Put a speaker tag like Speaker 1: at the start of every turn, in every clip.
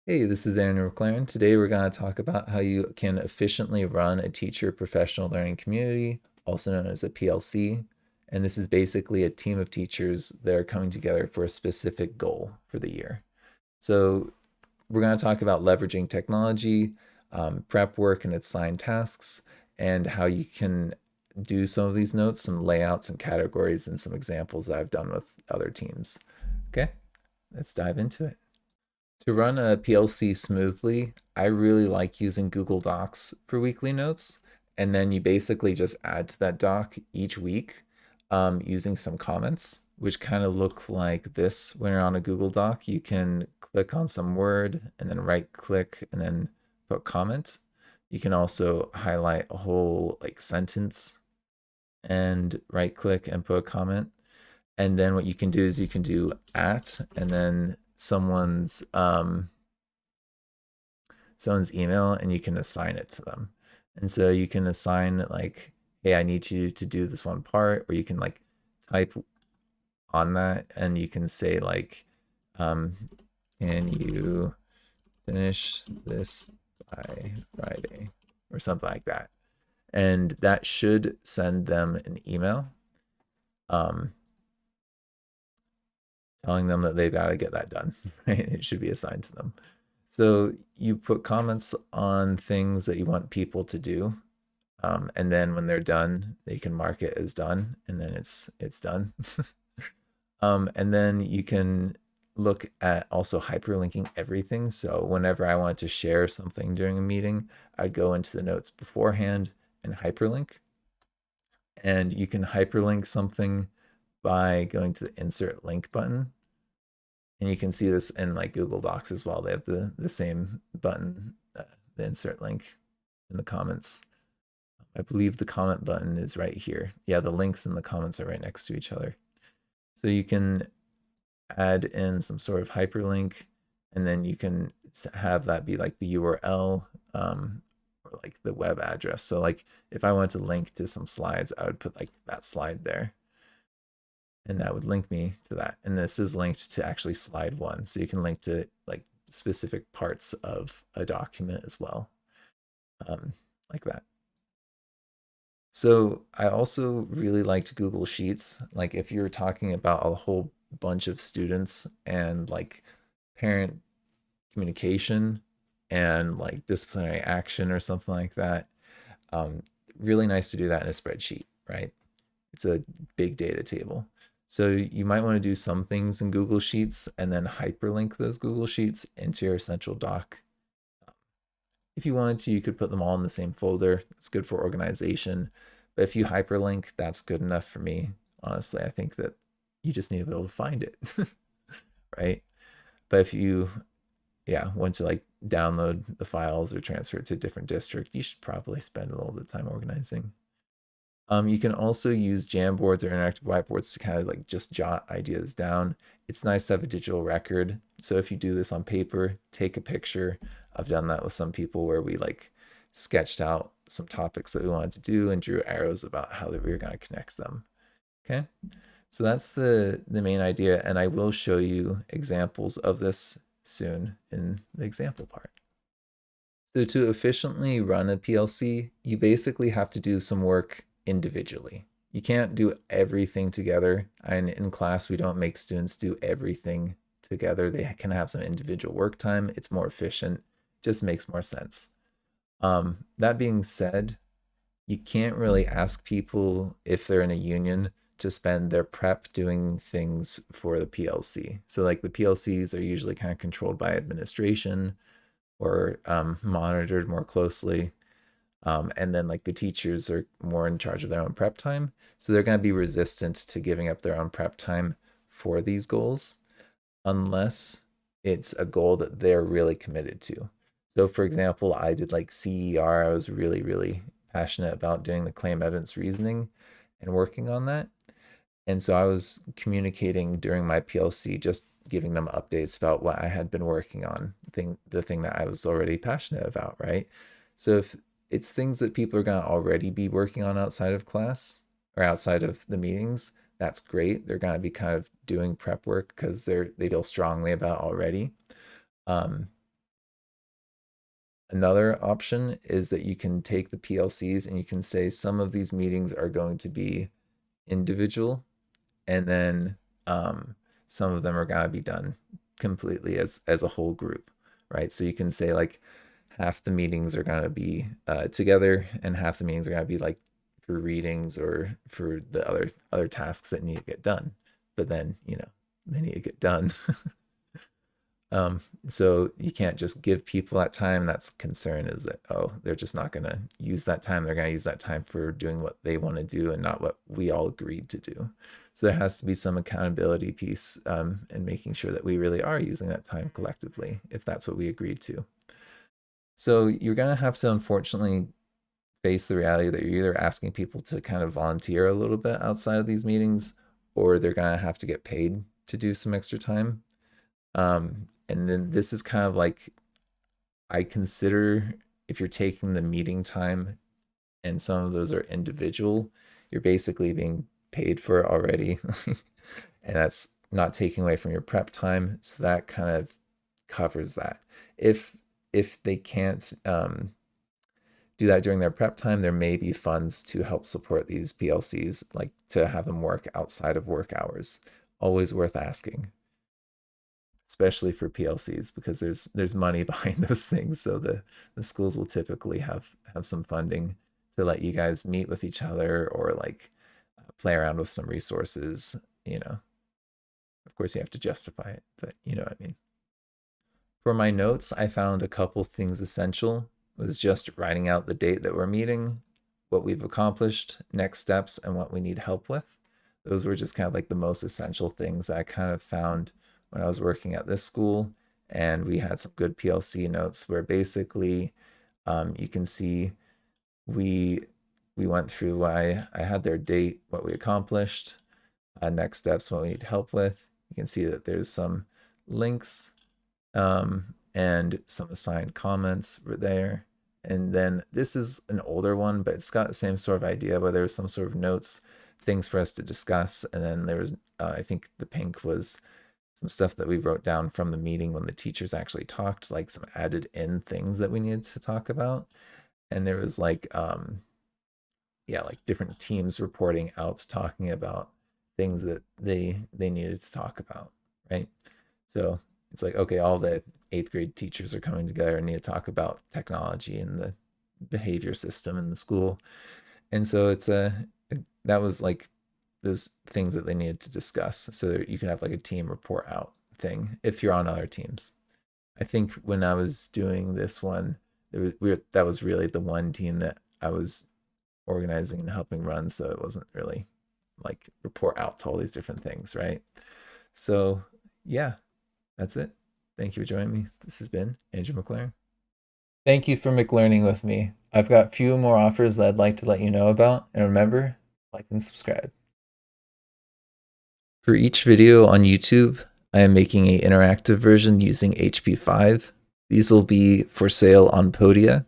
Speaker 1: Hey, this is Daniel McLaren. Today we're going to talk about how you can efficiently run a teacher professional learning community, also known as a PLC. And this is basically a team of teachers that are coming together for a specific goal for the year. So we're going to talk about leveraging technology, prep work and its assigned tasks, and how you can do some of these notes, some layouts and categories, and some examples that I've done with other teams. Okay, let's dive into it. To run a PLC smoothly, I really like using Google Docs for weekly notes. And then you basically just add to that doc each week using some comments, which kind of look like this when you're on a Google Doc. You can click on some word and then right click and then put comment. You can also highlight a whole like sentence and right click and put a comment. And then what you can do is you can do at and then someone's email and you can assign it to them. And so you can assign like, hey, I need you to do this one part, or you can like type on that and you can say like, um, can you finish this by Friday or something like that. And that should send them an email um, telling them that they've got to get that done. Right? It should be assigned to them. So you put comments on things that you want people to do, and then when they're done, they can mark it as done, and then it's done. And then you can look at also hyperlinking everything. So whenever I wanted to share something during a meeting, I'd go into the notes beforehand and hyperlink. And you can hyperlink something by going to the insert link button. And you can see this in like Google Docs as well. They have the same button, the insert link in the comments. I believe the comment button is right here. Yeah, the links and the comments are right next to each other. So you can add in some sort of hyperlink, and then you can have that be like the URL or like the web address. So like if I want to link to some slides, I would put like that slide there, and that would link me to that. And this is linked to actually slide one, so you can link to like specific parts of a document as well, like that. So I also really liked Google Sheets. Like if you're talking about a whole bunch of students and like parent communication and like disciplinary action or something like that, um, really nice to do that in a spreadsheet, right? It's a big data table. So you might want to do some things in Google Sheets and then hyperlink those Google Sheets into your central doc. If you wanted to, you could put them all in the same folder. It's good for organization. But if you hyperlink, that's good enough for me. Honestly, I think that you just need to be able to find it, right? But if you, yeah, want to like download the files or transfer it to a different district, you should probably spend a little bit of time organizing. You can also use Jamboards or interactive whiteboards to kind of like just jot ideas down. It's nice to have a digital record. So if you do this on paper, take a picture. I've done that with some people where we like sketched out some topics that we wanted to do and drew arrows about how we were going to connect them. Okay. So that's the main idea. And I will show you examples of this soon in the example part. So to efficiently run a PLC, you basically have to do some work individually. You can't do everything together. And in class, we don't make students do everything together. They can have some individual work time. It's more efficient, just makes more sense. That being said, you can't really ask people if they're in a union to spend their prep doing things for the PLC. So like the PLCs are usually kind of controlled by administration or monitored more closely. And then like the teachers are more in charge of their own prep time. So they're going to be resistant to giving up their own prep time for these goals unless it's a goal that they're really committed to. So for example, I did like CER. I was really, really passionate about doing the claim evidence reasoning and working on that. And so I was communicating during my PLC, just giving them updates about what I had been working on, the thing that I was already passionate about, right? So if it's things that people are going to already be working on outside of class or outside of the meetings, that's great. They're going to be kind of doing prep work because they feel strongly about already. Um, Another option is that you can take the PLCs and you can say some of these meetings are going to be individual, and then some of them are going to be done completely as a whole group, right? So you can say like half the meetings are going to be together, and half the meetings are going to be like for readings or for the other tasks that need to get done. But then they need to get done. So you can't just give people that time. That's concern, is that, oh, they're just not going to use that time. They're going to use that time for doing what they want to do and not what we all agreed to do. So there has to be some accountability piece, and making sure that we really are using that time collectively if that's what we agreed to. So you're going to have to, unfortunately, face the reality that you're either asking people to kind of volunteer a little bit outside of these meetings, or they're going to have to get paid to do some extra time. And then this is kind of like, I consider, if you're taking the meeting time and some of those are individual, you're basically being paid for it already. And that's not taking away from your prep time. So that kind of covers that. If they can't do that during their prep time, there may be funds to help support these PLCs, like to have them work outside of work hours. Always worth asking, especially for PLCs, because there's money behind those things. So the schools will typically have some funding to let you guys meet with each other, or like play around with some resources. Of course, you have to justify it, but you know what I mean. For my notes, I found a couple things essential. Was just writing out the date that we're meeting, what we've accomplished, next steps, and what we need help with. Those were just kind of like the most essential things I kind of found when I was working at this school. And we had some good PLC notes where basically, you can see we went through why I had their date, what we accomplished, next steps, what we need help with. You can see that there's some links, and some assigned comments were there. And then this is an older one, but it's got the same sort of idea, where there's some sort of notes, things for us to discuss. And then there was, I think the pink was some stuff that we wrote down from the meeting when the teachers actually talked, like some added in things that we needed to talk about. And there was like, yeah, like different teams reporting out, talking about things that they needed to talk about, right? So it's like, okay, all the 8th grade teachers are coming together and need to talk about technology and the behavior system in the school. And so that was like those things that they needed to discuss, so you can have like a team report out thing if you're on other teams. I think when I was doing this one, that was really the one team that I was organizing and helping run, so it wasn't really like report out to all these different things, right? So yeah, that's it. Thank you for joining me. This has been Andrew McLaren. Thank you for McLearning with me. I've got a few more offers that I'd like to let you know about, and remember, like and subscribe. For each video on YouTube, I am making an interactive version using HP5. These will be for sale on Podia,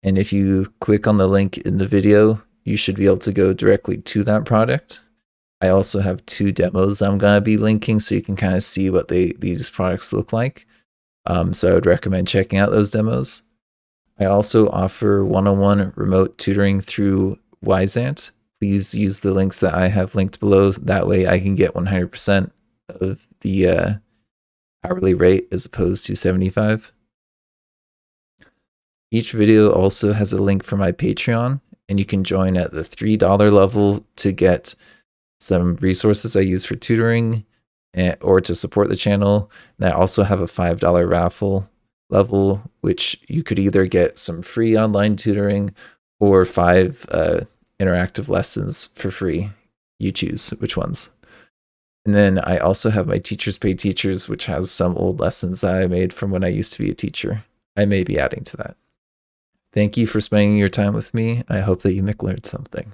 Speaker 1: and if you click on the link in the video, you should be able to go directly to that product. I also have 2 demos I'm going to be linking, so you can kind of see what these products look like. So I would recommend checking out those demos. I also offer one-on-one remote tutoring through Wyzant. Please use the links that I have linked below. That way I can get 100% of the hourly rate as opposed to 75. Each video also has a link for my Patreon, and you can join at the $3 level to get some resources I use for tutoring or to support the channel. And I also have a $5 raffle level, which you could either get some free online tutoring or 5 interactive lessons for free. You choose which ones. And then I also have my Teachers Pay Teachers, which has some old lessons that I made from when I used to be a teacher. I may be adding to that. Thank you for spending your time with me. I hope that you learned something.